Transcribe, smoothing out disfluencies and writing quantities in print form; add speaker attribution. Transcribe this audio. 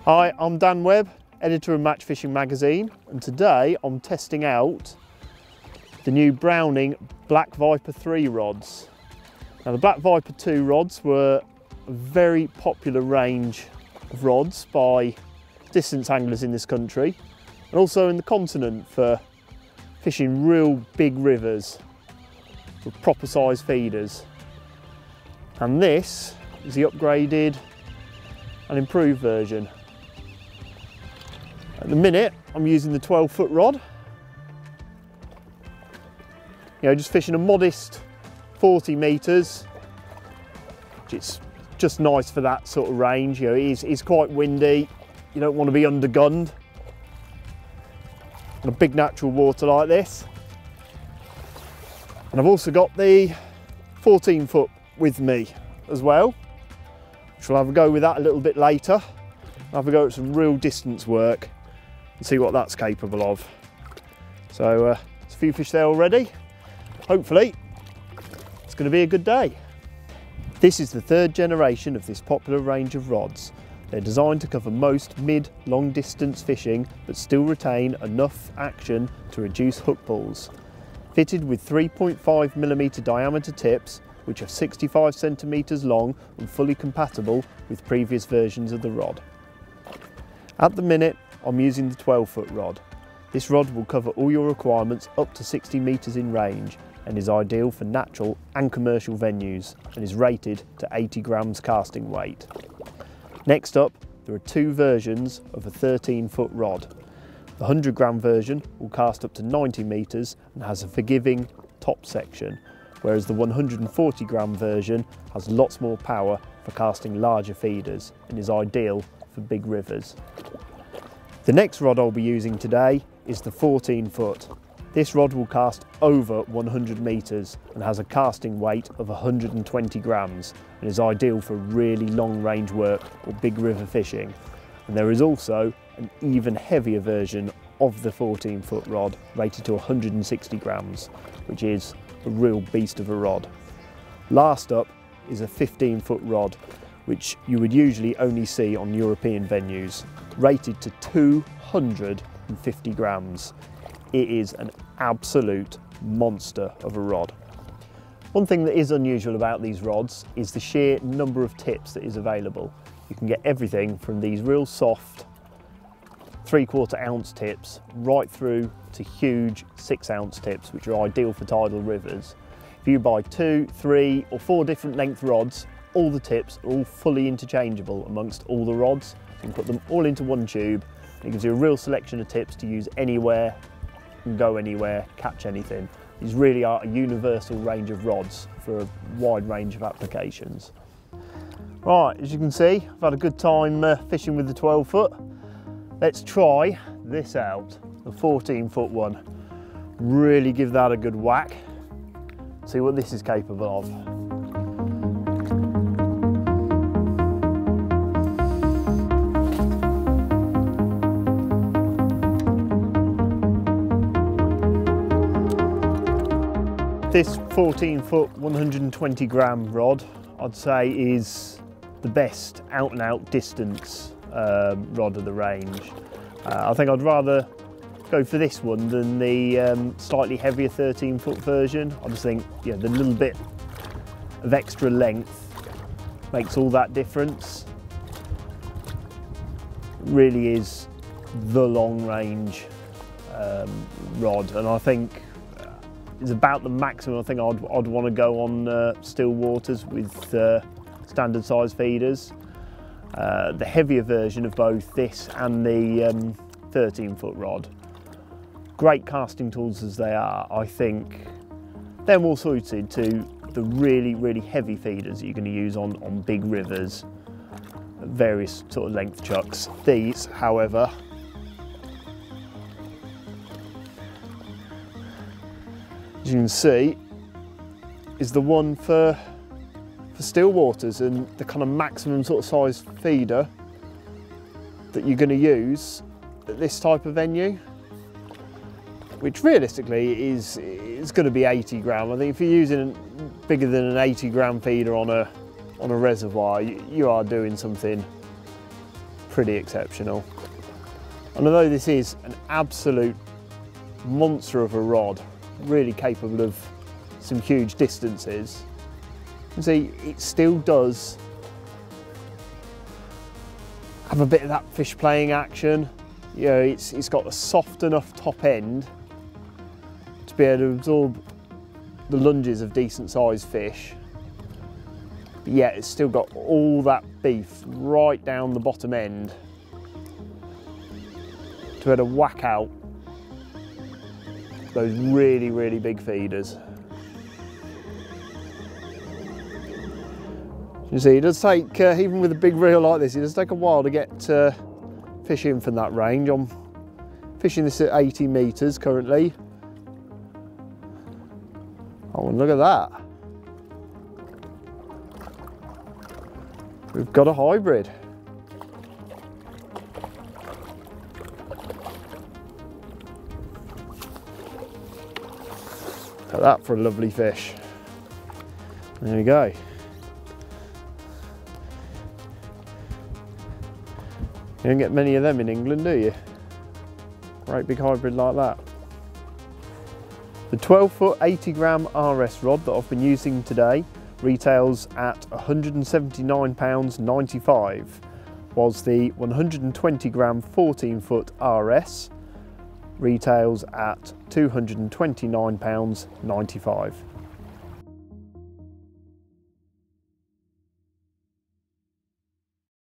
Speaker 1: Hi, I'm Dan Webb, editor of Match Fishing magazine, and today I'm testing out the new Browning Black Viper 3 rods. Now the Black Viper 2 rods were a very popular range of rods by distance anglers in this country and also in the continent for fishing real big rivers with proper size feeders. And this is the upgraded and improved version. At the minute I'm using the 12-foot rod, just fishing a modest 40 metres, which is just nice for that sort of range. It is quite windy, you don't want to be undergunned in a big natural water like this. And I've also got the 14-foot with me as well, which we'll have a go with that a little bit later. I'll have a go at some real distance work and see what that's capable of. So there's a few fish there already. Hopefully it's going to be a good day. This is the third generation of this popular range of rods. They're designed to cover most mid-long distance fishing but still retain enough action to reduce hook pulls. Fitted with 3.5mm diameter tips, which are 65 centimetres long and fully compatible with previous versions of the rod. At the minute I'm using the 12-foot rod. This rod will cover all your requirements up to 60 metres in range and is ideal for natural and commercial venues and is rated to 80 grams casting weight. Next up, there are two versions of a 13-foot rod. The 100-gram version will cast up to 90 metres and has a forgiving top section, whereas the 140-gram version has lots more power for casting larger feeders and is ideal for big rivers. The next rod I'll be using today is the 14-foot. This rod will cast over 100 metres and has a casting weight of 120 grams and is ideal for really long range work or big river fishing. And there is also an even heavier version of the 14-foot rod rated to 160 grams, which is a real beast of a rod. Last up is a 15-foot rod, which you would usually only see on European venues, rated to 250 grams. It is an absolute monster of a rod. One thing that is unusual about these rods is the sheer number of tips that is available. You can get everything from these real soft 3/4 ounce tips right through to huge 6 ounce tips, which are ideal for tidal rivers. If you buy 2, 3 or 4 different length rods, all the tips are all fully interchangeable amongst all the rods. You can put them all into one tube and it gives you a real selection of tips to use anywhere and go anywhere, catch anything. These really are a universal range of rods for a wide range of applications. Right, as you can see, I've had a good time fishing with the 12-foot. Let's try this out, the 14-foot one. Really give that a good whack. See what this is capable of. This 14-foot 120 gram rod, I'd say, is the best out and out distance rod of the range. I think I'd rather go for this one than the slightly heavier 13-foot version. I just think the little bit of extra length makes all that difference. It really is the long range rod, and I think it's about the maximum I think I'd want to go on still waters with standard size feeders. The heavier version of both this and the 13-foot rod, great casting tools as they are, I think they're more suited to the really heavy feeders that you're going to use on big rivers, various sort of length chucks. These, however, as you can see, is the one for still waters and the kind of maximum sort of size feeder that you're going to use at this type of venue, which realistically is going to be 80 gram. I think if you're using bigger than an 80 gram feeder on a reservoir, you are doing something pretty exceptional. And although this is an absolute monster of a rod, really capable of some huge distances, you can see it still does have a bit of that fish playing action. You know, it's got a soft enough top end to be able to absorb the lunges of decent sized fish, but yet it's still got all that beef right down the bottom end to be able to whack out those really, really big feeders. You see, it does take, even with a big reel like this, it does take a while to get fish in from that range. I'm fishing this at 80 metres currently. Oh, and look at that. We've got a hybrid. Look at that for a lovely fish. There we go. You don't get many of them in England, do you? Great big hybrid like that. The 12-foot 80-gram RS rod that I've been using today retails at £179.95, whilst the 120-gram 14-foot RS retails at £229.95.